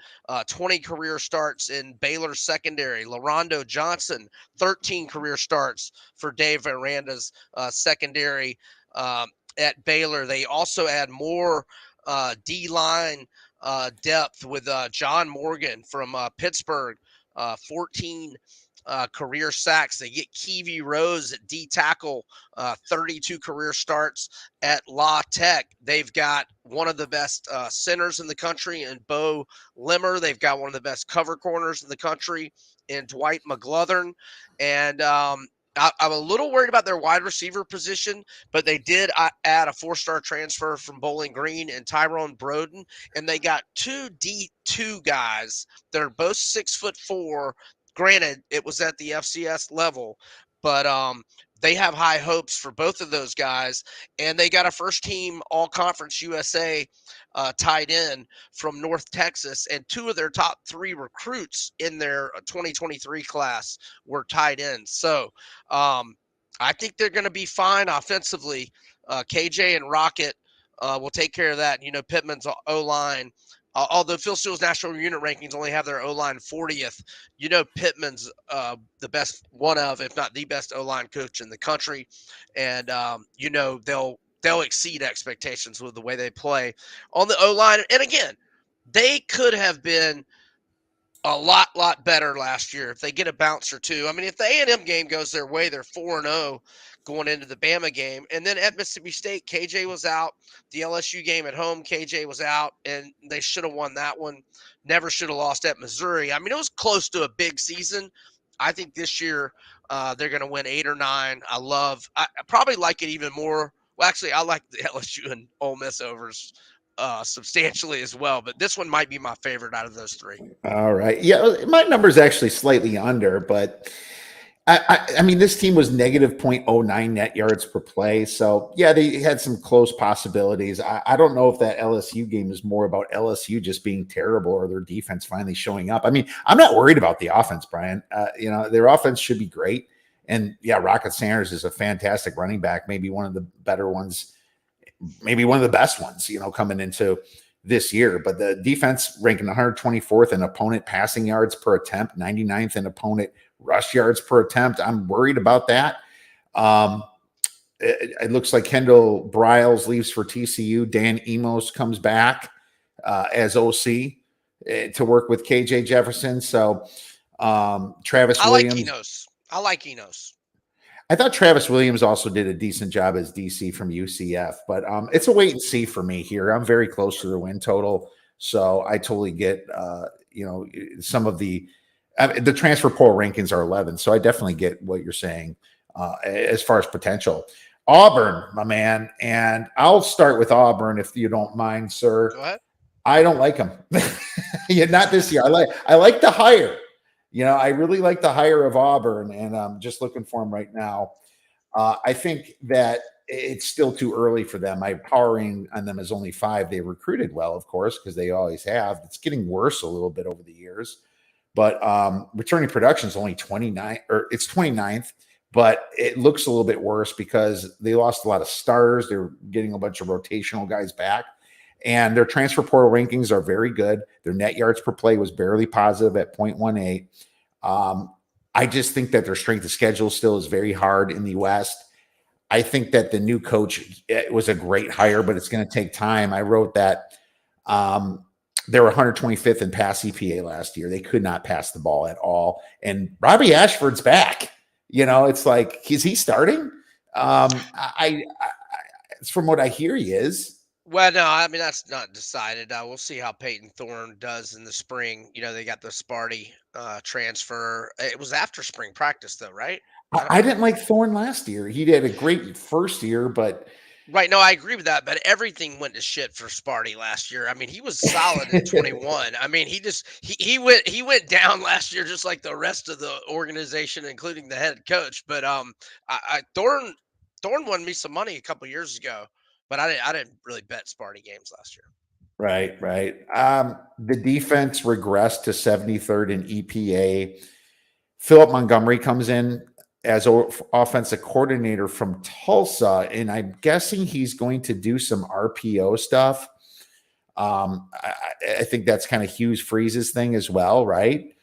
20 career starts in Baylor secondary. LaRondo Johnson, 13 career starts for Dave Aranda's secondary at Baylor. They also add more D line depth with John Morgan from Pittsburgh, 14 career sacks. They get Kiwi Rose at D tackle, 32 career starts at La Tech. They've got one of the best centers in the country in Bo Limmer. They've got one of the best cover corners in the country in Dwight McGlothern. And I'm a little worried about their wide receiver position, but they did add a four-star transfer from Bowling Green and Tyrone Broden, and they got two D2 guys that are both 6'4". Granted, it was at the FCS level, but they have high hopes for both of those guys, and they got a first-team All-Conference USA tight end from North Texas, and two of their top three recruits in their 2023 class were tight ends. So I think they're going to be fine offensively. KJ and Rocket will take care of that. You know, Pittman's O-line. Although Phil Steele's national unit rankings only have their O-line 40th, you know Pittman's the best, one of, if not the best O-line coach in the country, and you know they'll exceed expectations with the way they play on the O-line. And again, they could have been a lot better last year if they get a bounce or two. I mean, if the A&M game goes their way, they're 4-0 going into the Bama game. And then at Mississippi State, KJ was out. The LSU game at home, KJ was out, and they should have won that one. Never should have lost at Missouri. I mean, it was close to a big season. I think this year they're going to win 8 or 9. I probably like it even more. Well, actually, I like the LSU and Ole Miss overs substantially as well, but this one might be my favorite out of those three. All right. Yeah, my number is actually slightly under, but I mean, this team was negative 0.09 net yards per play. So, yeah, they had some close possibilities. I don't know if that LSU game is more about LSU just being terrible or their defense finally showing up. I mean, I'm not worried about the offense, Brian. You know, their offense should be great. And, yeah, Rocket Sanders is a fantastic running back, maybe one of the better ones, maybe one of the best ones, you know, coming into this year. But the defense ranking 124th in opponent passing yards per attempt, 99th in opponent rush yards per attempt. I'm worried about that. Um, it looks like Kendall Briles leaves for TCU. Dan Emos comes back as OC to work with KJ Jefferson. So Travis I like Williams. Enos. I like Enos. I thought Travis Williams also did a decent job as DC from UCF, but it's a wait and see for me here. I'm very close to the win total, so I totally get you know, some of the transfer portal rankings are 11, so I definitely get what you're saying as far as potential. Auburn, my man, and I'll start with Auburn if you don't mind, sir. Go ahead. I don't like them. Yeah, not this year. I like the hire. You know, I really like the hire of Auburn, and I'm just looking for them right now. I think that it's still too early for them. My powering on them is only 5. They recruited well, of course, because they always have. It's getting worse a little bit over the years. But returning production is only 29, or it's 29th, but it looks a little bit worse because they lost a lot of starters. They're getting a bunch of rotational guys back. And their transfer portal rankings are very good. Their net yards per play was barely positive at 0.18. I just think that their strength of schedule still is very hard in the West. I think that the new coach was a great hire, but it's going to take time. I wrote that they were 125th in pass EPA last year. They could not pass the ball at all. And Robbie Ashford's back. You know, it's like, is he starting? From what I hear, he is. Well, no, I mean that's not decided. We'll see how Peyton Thorne does in the spring. You know, they got the Sparty transfer. It was after spring practice, though, right? I didn't like Thorne last year. He had a great first year, but Right. No, I agree with that, but everything went to shit for Sparty last year. I mean, he was solid in 21. I mean, he went down last year just like the rest of the organization, including the head coach. But Thorne won me some money a couple years ago, but I didn't really bet Sparty games last year. right, right. The defense regressed to 73rd in EPA. Philip Montgomery comes in as offensive coordinator from Tulsa, and I'm guessing he's going to do some RPO stuff. I think that's kind of Hughes Freeze's thing as well, right?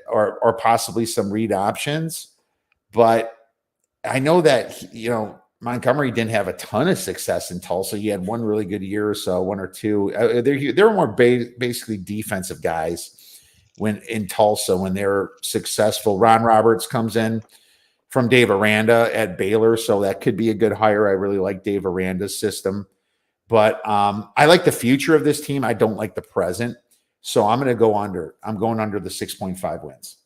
Or possibly some read options. But I know that Montgomery didn't have a ton of success in Tulsa. He had one really good year or so, one or two. They're more basically defensive guys when in Tulsa when they're successful. Ron Roberts comes in from Dave Aranda at Baylor, so that could be a good hire. I really like Dave Aranda's system, but I like the future of this team. I don't like the present, so I'm going to go under. I'm going under the 6.5 wins.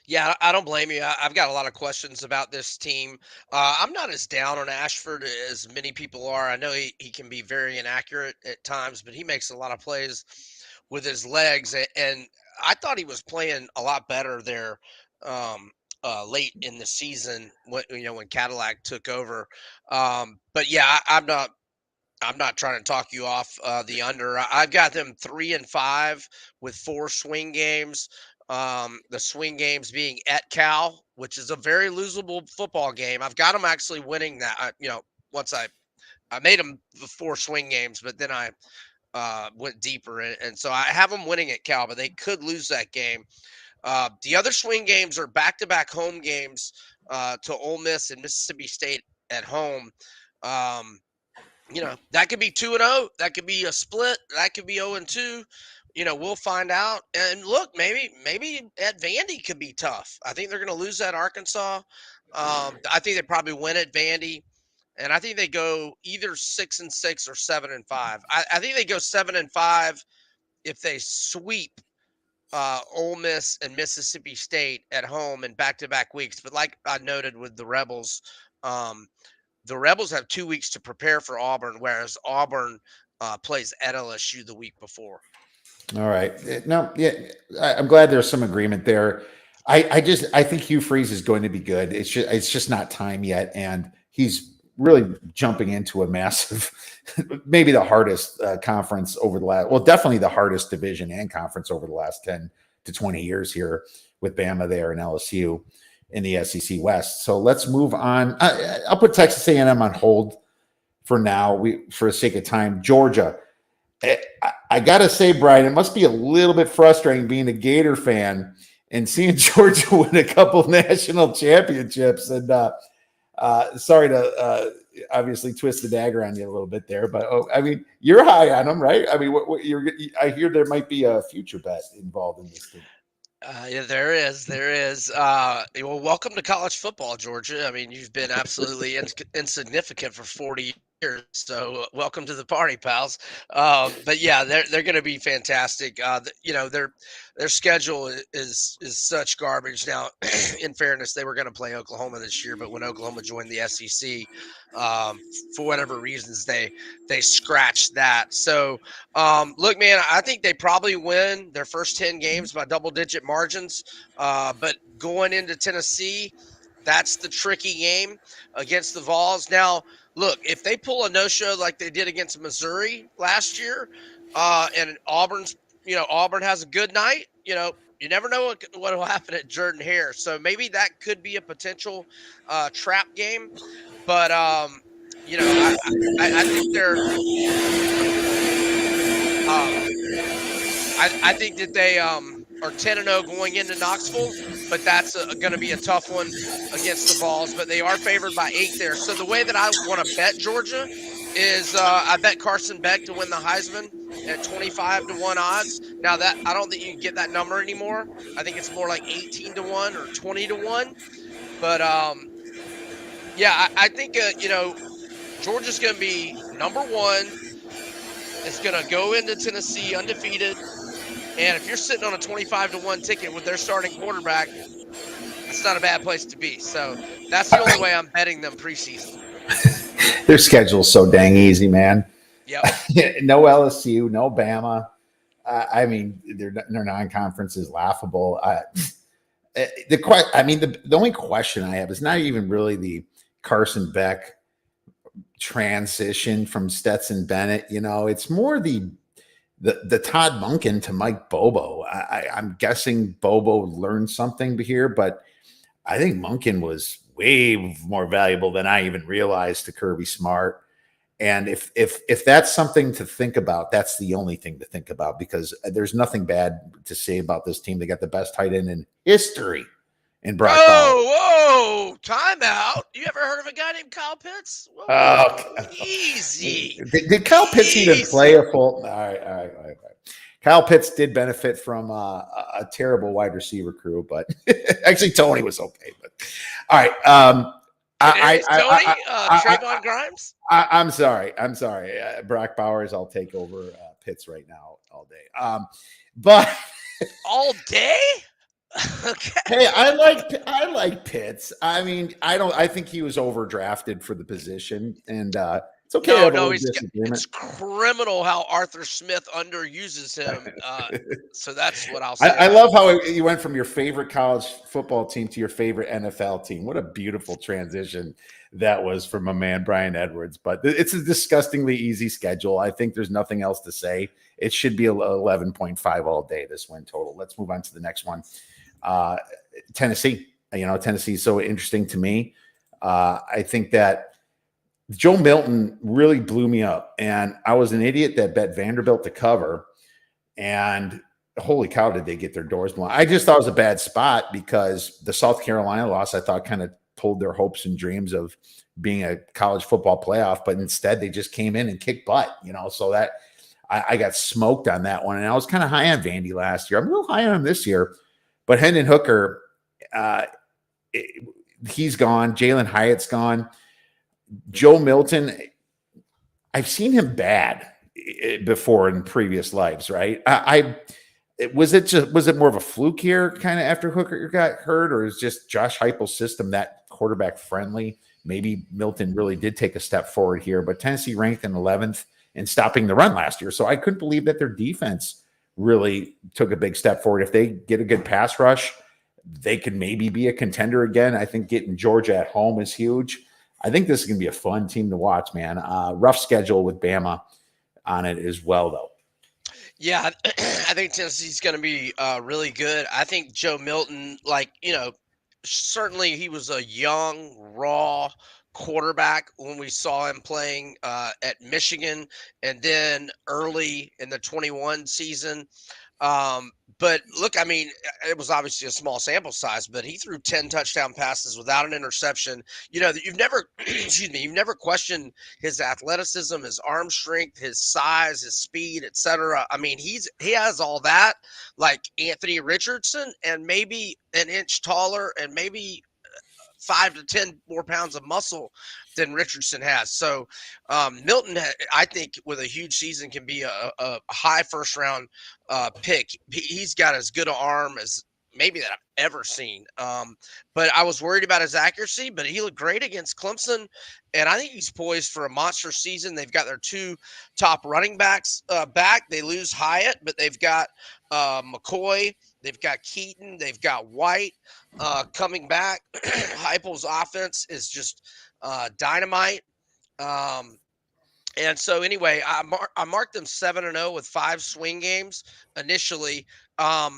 Yeah, I don't blame you. I've got a lot of questions about this team. I'm not as down on Ashford as many people are. I know he can be very inaccurate at times, but he makes a lot of plays with his legs. And I thought he was playing a lot better there late in the season when Cadillac took over. But yeah, I'm not trying to talk you off the under. I've got them 3-5 with 4 swing games. The swing games being at Cal, which is a very losable football game. I've got them actually winning that. Once I made them the 4 swing games, but then I went deeper, and so I have them winning at Cal, but they could lose that game. The other swing games are back-to-back home games to Ole Miss and Mississippi State at home. That could be 2-0. That could be a split. That could be 0-2. We'll find out. And look, maybe at Vandy could be tough. I think they're going to lose at Arkansas. I think they probably win at Vandy, and I think they go either 6-6 or 7-5. I think they go 7-5 if they sweep Ole Miss and Mississippi State at home in back-to-back weeks. But like I noted with um, the Rebels have 2 weeks to prepare for Auburn, whereas Auburn plays at LSU the week before. All right. No, yeah, I'm glad there's some agreement there. I think Hugh Freeze is going to be good. It's just not time yet, and he's really jumping into a massive, maybe the hardest conference over the last, well, definitely the hardest division and conference over the last 10 to 20 years here with Bama there and LSU in the SEC West. So let's move on. I'll put Texas A&M on hold for now. For the sake of time, Georgia. I gotta say, Brian, it must be a little bit frustrating being a Gator fan and seeing Georgia win a couple of national championships. And sorry to obviously twist the dagger on you a little bit there, but I mean, you're high on them, right? I mean, I hear there might be a future bet involved in this thing. Yeah, there is. There is. Well, welcome to college football, Georgia. I mean, you've been absolutely insignificant for 40 years. So welcome to the party, pals. But yeah, they're going to be fantastic. Their schedule is such garbage. Now, in fairness, they were going to play Oklahoma this year, but when Oklahoma joined the SEC, for whatever reasons, they scratched that. So look, man, I think they probably win their first 10 games by double-digit margins. But going into Tennessee, that's the tricky game against the Vols. Now, look, if they pull a no-show like they did against Missouri last year, and Auburn has a good night, you never know what will happen at Jordan Hare. So maybe that could be a potential trap game. But I think they're I think that they are 10-0 going into Knoxville, but that's going to be a tough one against the Vols. But they are favored by 8 there. So the way that I want to bet Georgia is I bet Carson Beck to win the Heisman at 25-1 odds. Now that I don't think you can get that number anymore. I think it's more like 18-1 or 20-1. But yeah, I think Georgia's going to be number 1. It's going to go into Tennessee undefeated. And if you're sitting on a 25-1 ticket with their starting quarterback, I That's not a bad place to be. So that's the only way I'm betting them preseason. Their schedule's so dang easy, man. Yep. No LSU, no Bama. I mean, their non-conference is laughable. The only question I have is not even really the Carson Beck transition from Stetson Bennett. It's more the Todd Monken to Mike Bobo. I'm guessing Bobo learned something here, but I think Monken was way more valuable than I even realized to Kirby Smart. And if that's something to think about, that's the only thing to think about, because there's nothing bad to say about this team. They got the best tight end in history in Brock Bowers. Whoa, timeout. You ever heard of a guy named Kyle Pitts? Whoa, easy. Did Kyle Pitts even play a full? All right. Kyle Pitts did benefit from a terrible wide receiver crew, but actually Tony was okay. But all right. Trayvon Grimes? I'm sorry. Brock Bowers, I'll take over Pitts right now all day. But all day? Okay. Hey, I like Pitts. I mean, I think he was overdrafted for the position, and it's okay. It's criminal how Arthur Smith underuses him. So that's what I'll say. I love how you went from your favorite college football team to your favorite NFL team. What a beautiful transition that was from my man Brian Edwards. But it's a disgustingly easy schedule. I think there's nothing else to say. It should be 11.5 all day, this win total. Let's move on to the next one. Tennessee. Tennessee is so interesting to me. I think that Joe Milton really blew me up, and I was an idiot that bet Vanderbilt to cover, and holy cow, did they get their doors blown. I just thought it was a bad spot because the South Carolina loss, I thought, kind of told their hopes and dreams of being a college football playoff, but instead they just came in and kicked butt, so that I got smoked on that one. And I was kind of high on Vandy last year. I'm a little high on him this year, but Hendon Hooker, he's gone. Jalen Hyatt's gone. Joe Milton, I've seen him bad before in previous lives, right? Was it more of a fluke here, kind of after Hooker got hurt, or is just Josh Heupel's system that quarterback friendly? Maybe Milton really did take a step forward here, but Tennessee ranked in 11th in stopping the run last year, so I couldn't believe that their defense really took a big step forward. If they get a good pass rush, they could maybe be a contender again. I think getting Georgia at home is huge. I think this is going to be a fun team to watch, man. Rough schedule with Bama on it as well, though. Yeah, I think Tennessee's going to be really good. I think Joe Milton, certainly he was a young, raw quarterback when we saw him playing at Michigan and then early in the 21 season. But look, I mean, it was obviously a small sample size, but he threw 10 touchdown passes without an interception. You've never, you've never questioned his athleticism, his arm strength, his size, his speed, etc. I mean, he has all that, like Anthony Richardson, and maybe an inch taller, and maybe 5 to 10 more pounds of muscle than Richardson has. So Milton, I think, with a huge season, can be a high first round pick. He's got as good an arm as maybe that I've ever seen. But I was worried about his accuracy, but he looked great against Clemson. And I think he's poised for a monster season. They've got their two top running backs back. They lose Hyatt, but they've got McCoy. They've got Keaton. They've got White coming back. Heupel's offense is just dynamite. And so anyway, I marked them 7-0 with 5 swing games initially. I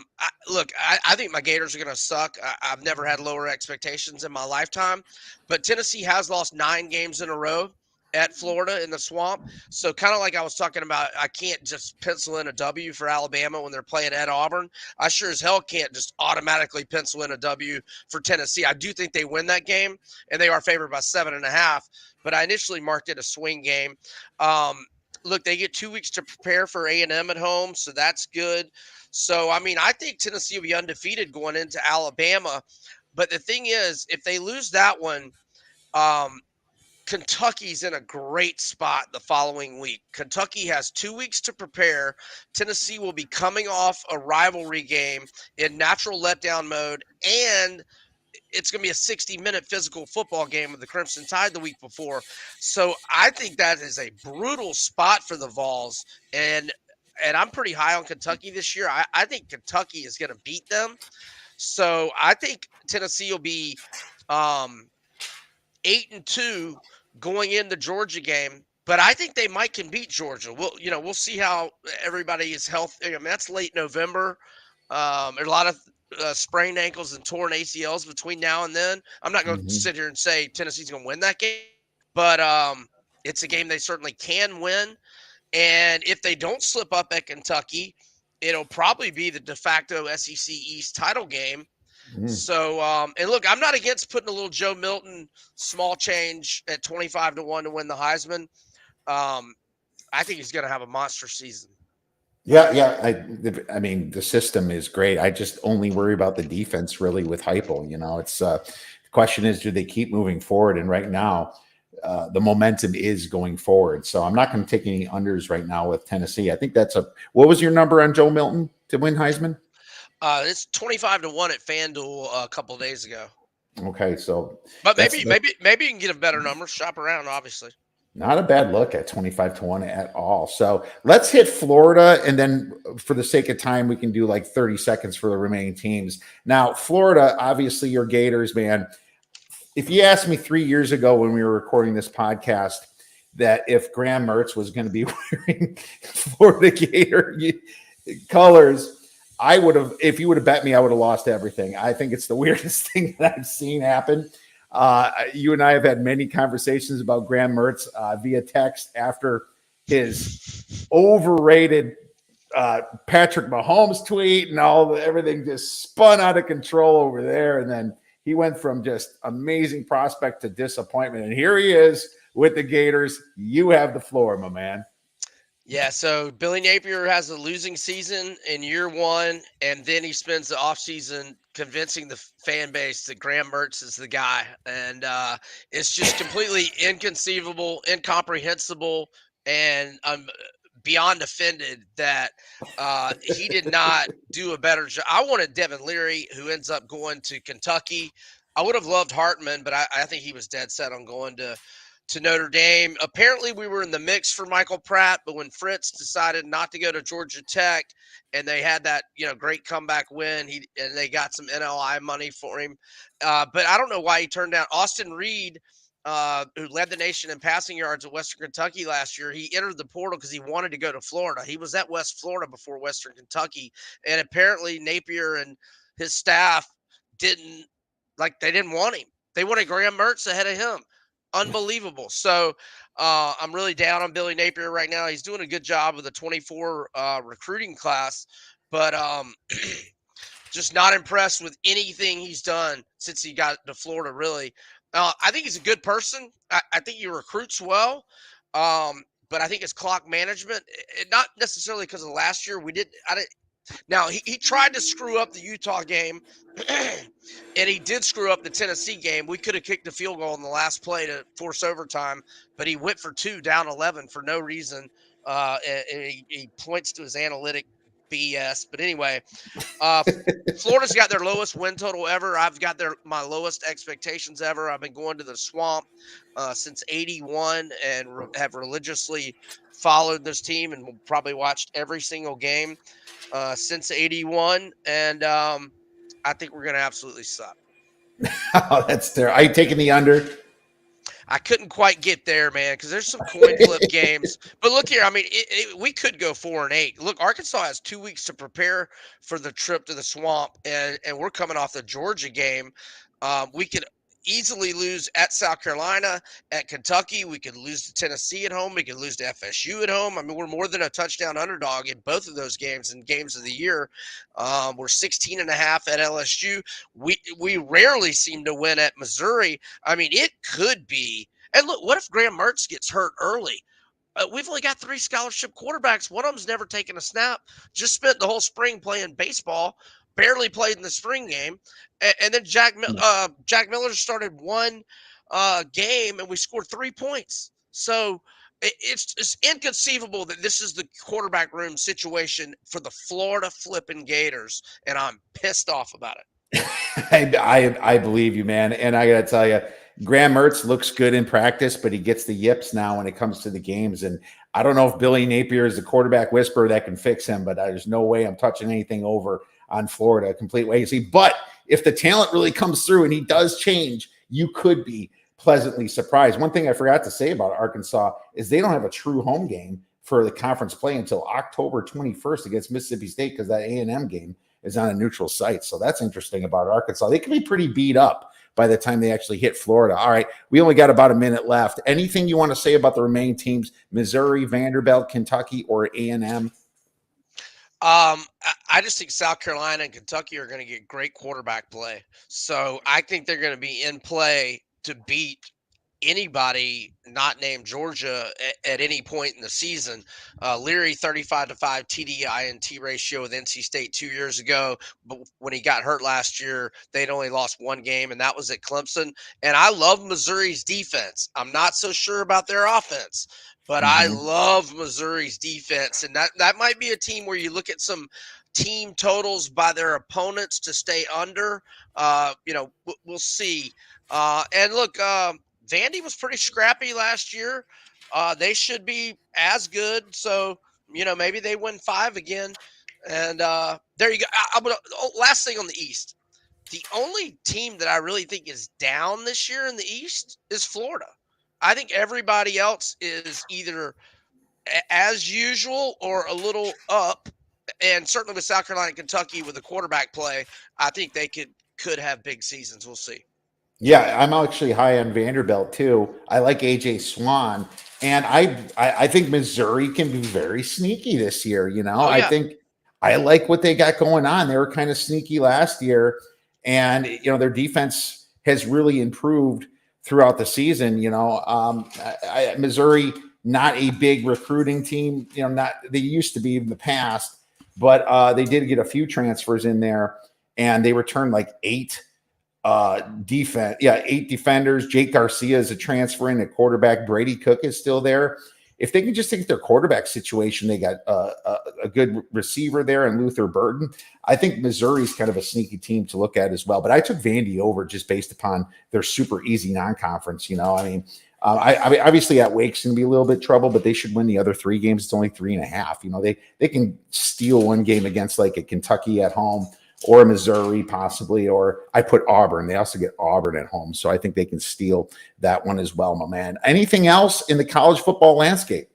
think my Gators are going to suck. I've never had lower expectations in my lifetime, but Tennessee has lost 9 games in a row at Florida in the Swamp. So kind of like I was talking about, I can't just pencil in a W for Alabama when they're playing at Auburn. I sure as hell can't just automatically pencil in a W for Tennessee. I do think they win that game, and they are favored by 7.5, but I initially marked it a swing game. Look, they get 2 weeks to prepare for A&M at home, so that's good. So, I mean, I think Tennessee will be undefeated going into Alabama. But the thing is, if they lose that one, Kentucky's in a great spot the following week. Kentucky has 2 weeks to prepare. Tennessee will be coming off a rivalry game in natural letdown mode, and it's going to be a 60-minute physical football game with the Crimson Tide the week before. So I think that is a brutal spot for the Vols. And I'm pretty high on Kentucky this year. I think Kentucky is going to beat them. So I think Tennessee will be 8-2 going in the Georgia game. But I think they might can beat Georgia. We'll see how everybody is healthy. I mean, that's late November. There's a lot of sprained ankles and torn ACLs between now and then. I'm not going to Mhm. sit here and say Tennessee's going to win that game, but it's a game they certainly can win. And if they don't slip up at Kentucky, it'll probably be the de facto SEC East title game. Mm. So, and look, I'm not against putting a little Joe Milton small change at 25-1 to win the Heisman. Um, I think he's going to have a monster season. Yeah, yeah. I mean, the system is great. I just only worry about the defense really with Heupel. It's the question is, do they keep moving forward? And right now, the momentum is going forward. So I'm not going to take any unders right now with Tennessee. I think that's what was your number on Joe Milton to win Heisman? It's 25-1 at FanDuel a couple of days ago. Okay, so But that's maybe you can get a better number. Shop around, obviously. not a bad look at 25-1 at all. So let's hit Florida. And then for the sake of time, we can do like 30 seconds for the remaining teams. Now, Florida, obviously, your Gators, man. If you asked me 3 years ago when we were recording this podcast that if Graham Mertz was going to be wearing Florida Gator colors, I would have, if you would have bet me, I would have lost everything. I think it's the weirdest thing that I've seen happen. You and I have had many conversations about Graham Mertz via text after his overrated Patrick Mahomes tweet and everything just spun out of control over there. And then he went from just amazing prospect to disappointment. And here he is with the Gators. You have the floor, my man. Yeah, so Billy Napier has a losing season in year one, and then he spends the offseason convincing the fan base that Graham Mertz is the guy. And it's just completely inconceivable, incomprehensible, and I'm beyond offended that he did not do a better job. I wanted Devin Leary, who ends up going to Kentucky. I would have loved Hartman, but I think he was dead set on going to Notre Dame. Apparently, we were in the mix for Michael Pratt, but when Fritz decided not to go to Georgia Tech, and they had that great comeback win, and they got some NLI money for him. But I don't know why he turned down Austin Reed, who led the nation in passing yards at Western Kentucky last year. He entered the portal because he wanted to go to Florida. He was at West Florida before Western Kentucky, and apparently Napier and his staff they didn't want him. They wanted Graham Mertz ahead of him. Unbelievable. So I'm really down on Billy Napier right now. He's doing a good job with the 24 recruiting class, but just not impressed with anything he's done since he got to Florida, really. I think he's a good person. I think he recruits well. But I think his clock management, not necessarily because of last year. Now, he tried to screw up the Utah game, and he did screw up the Tennessee game. We could have kicked the field goal in the last play to force overtime, but he went for two down 11 for no reason. And he points to his analytic BS. But anyway, Florida's got their lowest win total ever. I've got my lowest expectations ever. I've been going to the Swamp since '81 and have religiously followed this team and probably watched every single game since '81, and I think we're going to absolutely suck. Oh, that's there. Are you taking the under? I couldn't quite get there, man, because there's some coin flip games. But look here, I mean, we could go 4-8. Look, Arkansas has 2 weeks to prepare for the trip to the Swamp, and we're coming off the Georgia game. We could easily lose at South Carolina, at Kentucky. We could lose to Tennessee at home. We could lose to FSU at home. I mean, we're more than a touchdown underdog in both of those games and games of the year. We're 16.5 at LSU. We rarely seem to win at Missouri. I mean, it could be. And look, what if Graham Mertz gets hurt early? We've only got 3 scholarship quarterbacks. One of them's never taken a snap. Just spent the whole spring playing baseball. Barely played in the spring game, and then Jack Miller started one game, and we scored 3 points. So it's inconceivable that this is the quarterback room situation for the Florida flipping Gators, and I'm pissed off about it. I believe you, man. And I got to tell you, Graham Mertz looks good in practice, but he gets the yips now when it comes to the games. And I don't know if Billy Napier is the quarterback whisperer that can fix him, but there's no way I'm touching anything over on Florida. Complete lazy. But if the talent really comes through and he does change, you could be pleasantly surprised. One thing I forgot to say about Arkansas is they don't have a true home game for the conference play until October 21st against Mississippi State, because that A&M game is on a neutral site. So that's interesting about Arkansas. They can be pretty beat up by the time they actually hit Florida. All right, we only got about a minute left. Anything you want to say about the remaining teams, Missouri, Vanderbilt, Kentucky, or A&M? I just think South Carolina and Kentucky are going to get great quarterback play. So I think they're going to be in play to beat anybody not named Georgia at any point in the season. Leary 35-5 TD INT ratio with NC State 2 years ago, but when he got hurt last year, they'd only lost one game, and that was at Clemson. And I love Missouri's defense. I'm not so sure about their offense, but I love Missouri's defense, and that might be a team where you look at some team totals by their opponents to stay under. We'll see. And look, Vandy was pretty scrappy last year. They should be as good. So, maybe they win 5 again. And there you go. Last thing on the East. The only team that I really think is down this year in the East is Florida. I think everybody else is either as usual or a little up. And certainly with South Carolina and Kentucky with the quarterback play, I think they could have big seasons. We'll see. Yeah, I'm actually high on Vanderbilt too. I like AJ Swan, and I think Missouri can be very sneaky this year. I think I like what they got going on. They were kind of sneaky last year, and their defense has really improved throughout the season. Missouri, not a big recruiting team. Not they used to be in the past, but they did get a few transfers in there, and they returned like 8 defenders. Jake Garcia is a transfer in at quarterback. Brady Cook is still there. If they can just take their quarterback situation, they got a good receiver there and Luther Burton. I think Missouri's kind of a sneaky team to look at as well. But I took Vandy over just based upon their super easy non-conference. Obviously at Wake's going to be a little bit trouble, but they should win the other 3 games. It's only 3.5. They can steal one game against like a Kentucky at home, or Missouri possibly, or I put Auburn. They also get Auburn at home. So I think they can steal that one as well, my man. Anything else in the college football landscape?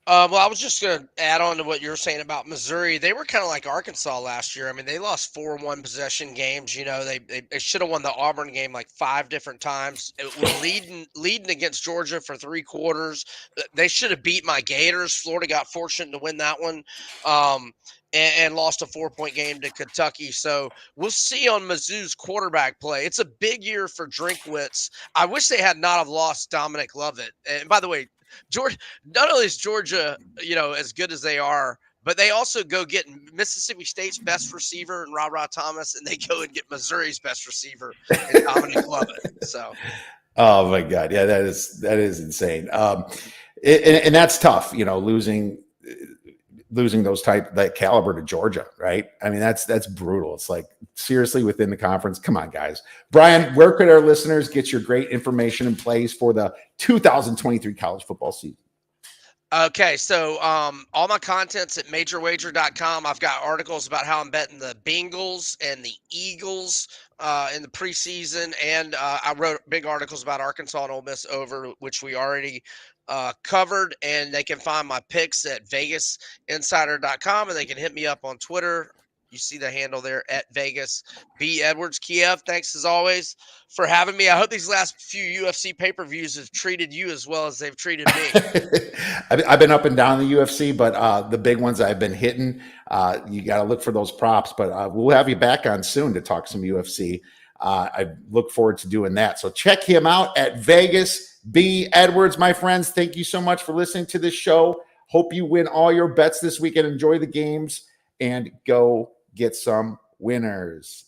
Well, I was just going to add on to what you were saying about Missouri. They were kind of like Arkansas last year. I mean, they lost 4 one-possession games. They should have won the Auburn game like 5 different times. It was leading against Georgia for 3 quarters. They should have beat my Gators. Florida got fortunate to win that one. And lost a 4-point game to Kentucky. So we'll see on Mizzou's quarterback play. It's a big year for Drinkwitz. I wish they had not have lost Dominic Lovett. And by the way, Georgia, not only is Georgia, as good as they are, but they also go get Mississippi State's best receiver in Ra Thomas, and they go and get Missouri's best receiver in Dominic Lovett. So, oh my God, yeah, that is insane. And that's tough, losing that caliber to Georgia, right? I mean, that's brutal. It's like, seriously, within the conference. Come on, guys. Brian, where could our listeners get your great information and plays for the 2023 college football season? Okay, so all my content's at majorwager.com. I've got articles about how I'm betting the Bengals and the Eagles in the preseason, and I wrote big articles about Arkansas and Ole Miss over, which we already covered, and they can find my picks at vegasinsider.com, and they can hit me up on Twitter. You see the handle there at Vegas B Edwards. Kiev, thanks as always for having me. I hope these last few UFC pay-per-views have treated you as well as they've treated me. I've been up and down the UFC, but the big ones I've been hitting. You got to look for those props, but we'll have you back on soon to talk some UFC. I look forward to doing that. So check him out at Vegas B Edwards, my friends. Thank you so much for listening to this show. Hope you win all your bets this weekend. Enjoy the games and go get some winners.